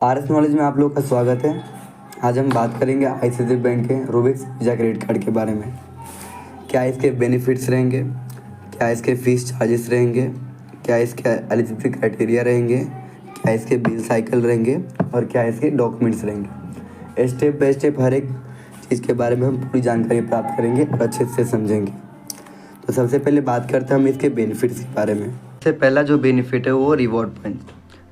RS knowledge में आप लोग का स्वागत है। आज हम बात करेंगे आईसीआईसीआई बैंक के रूबिक्स वीज़ा क्रेडिट कार्ड के बारे में। क्या इसके बेनिफिट्स रहेंगे, क्या इसके फ़ीस चार्जेस रहेंगे, क्या इसके एलिजिबिलिटी क्राइटेरिया रहेंगे, क्या इसके बिल साइकिल रहेंगे और क्या इसके डॉक्यूमेंट्स रहेंगे। स्टेप बाय स्टेप हर एक चीज़ के बारे में हम पूरी जानकारी प्राप्त करेंगे और अच्छे से समझेंगे। तो सबसे पहले बात करते हैं हम इसके बेनिफिट्स के बारे में। सबसे पहला जो बेनिफिट है वो रिवॉर्ड पॉइंट।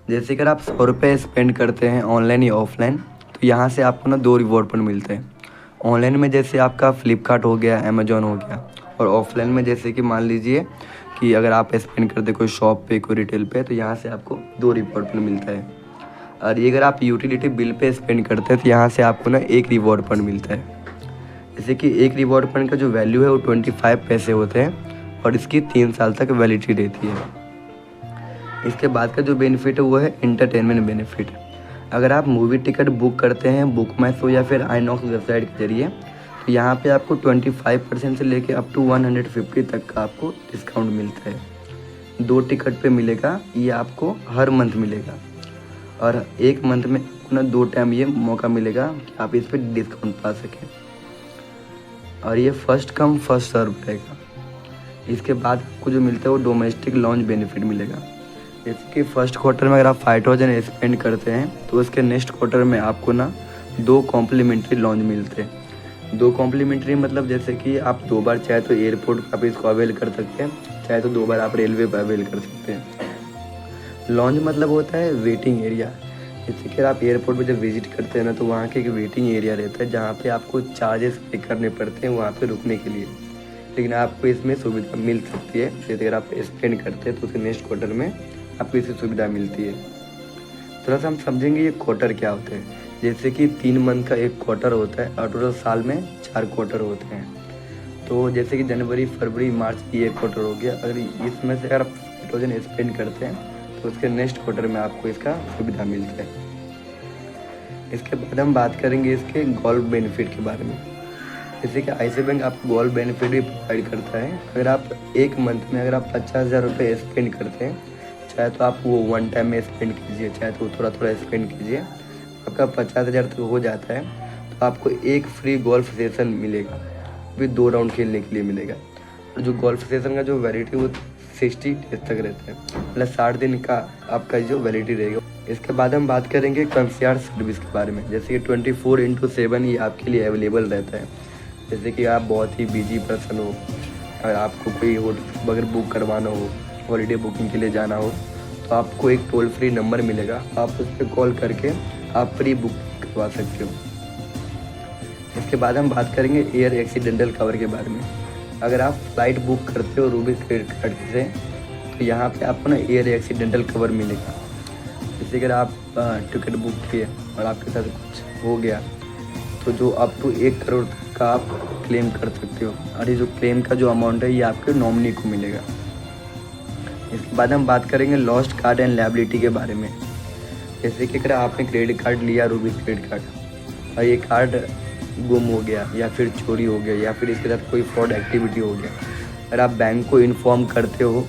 जैसे अगर आप 100 रुपये स्पेंड करते हैं ऑनलाइन या ऑफलाइन, तो यहाँ से आपको ना 2 रिवॉर्ड पॉइंट मिलते हैं। ऑनलाइन में जैसे आपका फ्लिपकार्ट हो गया, अमेजोन हो गया, और ऑफलाइन में जैसे कि मान लीजिए कि अगर आप स्पेंड करते कोई शॉप पे, कोई रिटेल पे, तो यहाँ से आपको 2 रिवॉर्ड पॉइंट मिलता है। और ये अगर आप यूटिलिटी बिल पे स्पेंड करते हैं तो यहाँ से आपको ना 1 रिवॉर्ड पॉइंट मिलता है। जैसे कि 1 रिवॉर्ड पॉइंट का जो वैल्यू है वो 25 पैसे होते हैं और इसकी 3 साल तक वैलिडिटी रहती है। इसके बाद का जो बेनिफिट है वो है एंटरटेनमेंट बेनिफिट। अगर आप मूवी टिकट बुक करते हैं बुक माई शो या फिर आईनॉक्स वेबसाइट के जरिए, तो यहाँ पे आपको 25% से लेके अप टू 150 तक का आपको डिस्काउंट मिलता है। 2 टिकट पे मिलेगा, ये आपको हर मंथ मिलेगा और 1 मंथ में आपको ना 2 टाइम ये मौका मिलेगा कि आप इस पर डिस्काउंट पा सकें। और ये फर्स्ट कम फर्स्ट सर्व रहेगा। इसके बाद आपको जो मिलता है वो डोमेस्टिक लॉन्च बेनिफिट मिलेगा। जैसे कि फर्स्ट क्वार्टर में अगर आप 5000 स्पेंड करते हैं तो उसके नेक्स्ट क्वार्टर में आपको ना 2 कॉम्प्लीमेंट्री लॉन्च मिलते हैं। 2 कॉम्प्लीमेंट्री मतलब जैसे कि आप 2 बार चाहे तो एयरपोर्ट पर आप इसको अवेल कर सकते हैं, चाहे तो 2 बार आप रेलवे पर अवेल कर सकते हैं। लॉन्च मतलब होता है वेटिंग एरिया। जैसे कि आप एयरपोर्ट पर जब विजिट करते हैं ना, तो वहाँ के एक वेटिंग एरिया रहता है जहाँ पर आपको चार्जेस पे करने पड़ते हैं वहाँ पर रुकने के लिए, लेकिन आपको इसमें सुविधा मिल सकती है। जैसे अगर आप स्पेंड करते हैं तो उसके नेक्स्ट क्वार्टर में आपको इसकी सुविधा मिलती है। थोड़ा सा हम समझेंगे ये क्वार्टर क्या होते हैं। जैसे कि 3 मंथ का एक क्वार्टर होता है और टोटल साल में 4 क्वार्टर होते हैं। तो जैसे कि जनवरी, फरवरी, मार्च ये क्वार्टर हो गया। अगर इसमें से अगर आप 5000 स्पेंड करते हैं तो उसके नेक्स्ट क्वार्टर में आपको इसका सुविधा मिलता है। इसके बाद हम बात करेंगे इसके गोल्ड बेनिफिट के बारे में। जैसे कि आईसीआईसीआई बैंक आपको गोल्ड बेनिफिट भी प्रोवाइड करता है। अगर आप 1 मंथ में अगर आप 50,000 रुपये स्पेंड करते हैं, चाहे तो आप वो 1 टाइम में स्पेंड कीजिए, चाहे तो थोड़ा थोड़ा स्पेंड कीजिए, आपका 50,000 तक हो जाता है, तो आपको एक फ्री गोल्फ सेशन मिलेगा, भी 2 राउंड खेलने के लिए मिलेगा। और जो गोल्फ सेशन का जो वैलिडिटी वो 60 डेज तक रहता है, मतलब 60 दिन का आपका जो वैलिडिटी रहेगा। इसके बाद हम बात करेंगे कंसियर्ज सर्विस के बारे में। जैसे कि 24/7 ये आपके लिए अवेलेबल रहता है। जैसे कि आप बहुत ही बिजी पर्सन हो, अगर आपको कोई होटल अगर बुक करवाना हो, हॉलीडे बुकिंग के लिए जाना हो, तो आपको एक टोल फ्री नंबर मिलेगा, आप उस पर कॉल करके आप प्री बुकिंग करवा सकते हो। इसके बाद हम बात करेंगे एयर एक्सीडेंटल कवर के बारे में। अगर आप फ्लाइट बुक करते हो रूबिक्स क्रेडिट कार्ड से, तो यहाँ पे आपको ना एयर एक्सीडेंटल कवर मिलेगा। जैसे अगर आप टिकट बुक किए और आपके साथ कुछ हो गया, तो जो अप टू 1 करोड़ तक का आप क्लेम कर सकते हो, और ये जो क्लेम का जो अमाउंट है ये आपके नॉमिनी को मिलेगा। इसके बाद हम बात करेंगे लॉस्ट कार्ड एंड लायबिलिटी के बारे में। जैसे कि अगर आपने क्रेडिट कार्ड लिया रूबिक्स क्रेडिट कार्ड और ये कार्ड गुम हो गया या फिर चोरी हो गया या फिर इसके साथ कोई फ्रॉड एक्टिविटी हो गया, अगर आप बैंक को इन्फॉर्म करते हो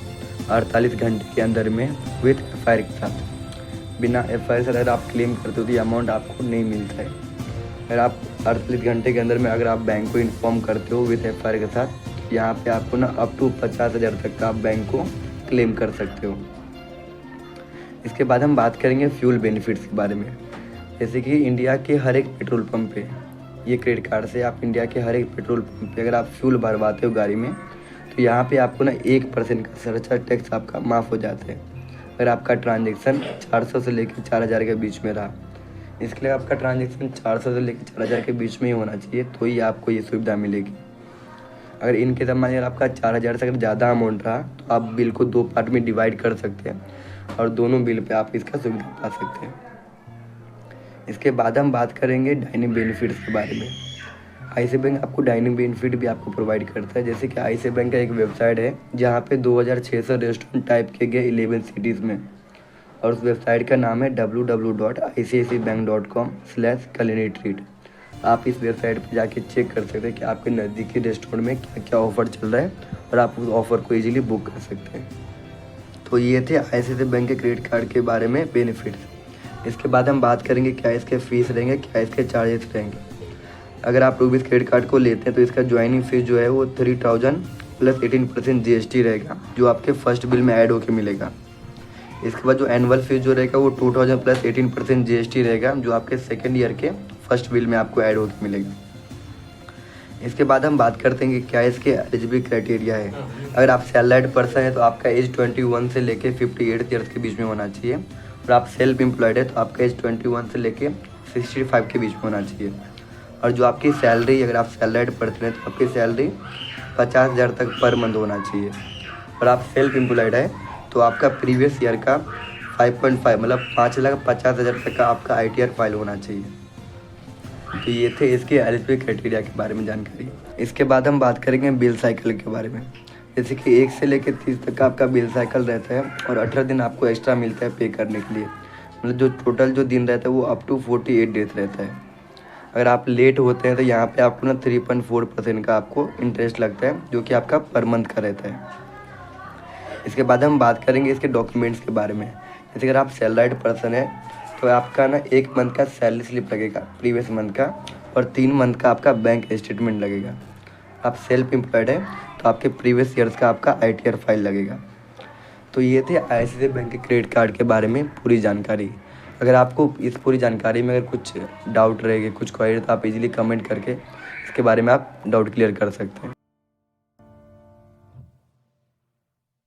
48 घंटे के अंदर में विथ एफआईआर के साथ, बिना एफआईआर से अगर आप क्लेम करते हो तो ये अमाउंट आपको नहीं मिलता है। अगर आप 48 घंटे के अंदर में अगर आप बैंक को इन्फॉर्म करते हो विथ एफआईआर के साथ, यहाँ पे आपको ना अप टू 50,000 तक का आप बैंक को क्लेम कर सकते हो। इसके बाद हम बात करेंगे फ्यूल बेनिफिट्स के बारे में। जैसे कि इंडिया के हर एक पेट्रोल पंप पे ये क्रेडिट कार्ड से आप इंडिया के हर एक पेट्रोल पंप पे अगर आप फ्यूल भरवाते हो गाड़ी में, तो यहाँ पे आपको ना 1% का सरचार्ज टैक्स आपका माफ़ हो जाता है, अगर आपका ट्रांजेक्शन 400 से लेकर 4000 के बीच में रहा। इसके लिए आपका ट्रांजेक्शन 400 से लेकर 4000 के बीच में ही होना चाहिए, तो ही आपको ये सुविधा मिलेगी। अगर इनके ज़माने अगर आपका 4000 से अगर ज़्यादा अमाउंट रहा, तो आप बिल को 2 पार्ट में डिवाइड कर सकते हैं और दोनों बिल पे आप इसका सुविधा पा सकते हैं। इसके बाद हम बात करेंगे डाइनिंग बेनिफिट्स के बारे में। आईसीआईसीआई बैंक आपको डाइनिंग बेनिफिट भी आपको प्रोवाइड करता है। जैसे कि आईसीआईसीआई बैंक का एक वेबसाइट है जहाँ पे 2600 रेस्टोरेंट टाइप किए गए 11 सिटीज़ में, और उस वेबसाइट का नाम है www.iciicibank.com/culinary-treat। आप इस वेबसाइट पर जाके चेक कर सकते हैं कि आपके नज़दीकी रेस्टोरेंट में क्या क्या ऑफ़र चल रहा है और आप उस ऑफ़र को इजीली बुक कर सकते हैं। तो ये थे आईसीआईसीआई बैंक के क्रेडिट कार्ड के बारे में बेनिफिट्स। इसके बाद हम बात करेंगे क्या इसके फ़ीस रहेंगे, क्या इसके चार्जेस रहेंगे। अगर आप रूबीज क्रेडिट कार्ड को लेते हैं तो इसका ज्वाइनिंग फ़ीस जो है वो 3000 प्लस 18% GST रहेगा, जो आपके फर्स्ट बिल में ऐड होके मिलेगा। इसके बाद जो एनुअल फीस जो रहेगा वो 2000 प्लस 18% GST रहेगा, जो आपके सेकेंड ईयर के फर्स्ट बिल में आपको ऐड होकर मिलेगा। इसके बाद हम बात करते हैं कि क्या इसके एलिजिबिलिटी क्राइटेरिया है। अगर आप सैलरीड पर्सन है तो आपका एज 21 से लेके 58 ईयर्स के बीच में होना चाहिए, और आप सेल्फ एम्प्लॉयड है तो आपका एज 21 से लेके 65 के बीच में होना चाहिए। और जो आपकी सैलरी, अगर आप सैलरीड पर्सन है तो आपकी सैलरी 50,000 तक पर मंथ होना चाहिए। और आप सेल्फ एम्प्लॉयड है तो आपका प्रीवियस ईयर का 5.5 मतलब 5,50,000 तक का आपका ITR फाइल होना चाहिए। तो ये थे इसके एलिजिबिलिटी क्राइटेरिया के बारे में जानकारी। इसके बाद हम बात करेंगे बिल साइकिल के बारे में। जैसे कि 1 से लेकर 30 तक का आपका बिल साइकिल रहता है, और 18 दिन आपको एक्स्ट्रा मिलता है पे करने के लिए। मतलब जो टोटल जो दिन रहता है वो अप टू 48 डेज रहता है। अगर आप लेट होते हैं तो यहाँ पे आपको ना 3.4% का आपको इंटरेस्ट लगता है, जो कि आपका पर मंथ का रहता है। इसके बाद हम बात करेंगे इसके डॉक्यूमेंट्स के बारे में। जैसे अगर आप सैलरीड पर्सन है तो आपका ना 1 मंथ का सैलरी स्लिप लगेगा प्रीवियस मंथ का, और 3 मंथ का आपका बैंक स्टेटमेंट लगेगा। आप सेल्फ एम्प्लॉयड है तो आपके प्रीवियस ईयर्स का आपका ITR फाइल लगेगा। तो ये थे ICICI बैंक के क्रेडिट कार्ड के बारे में पूरी जानकारी। अगर आपको इस पूरी जानकारी में अगर कुछ डाउट रहेगा, कुछ क्वेरी, तो आप इजीली कमेंट करके इसके बारे में आप डाउट क्लियर कर सकते हैं।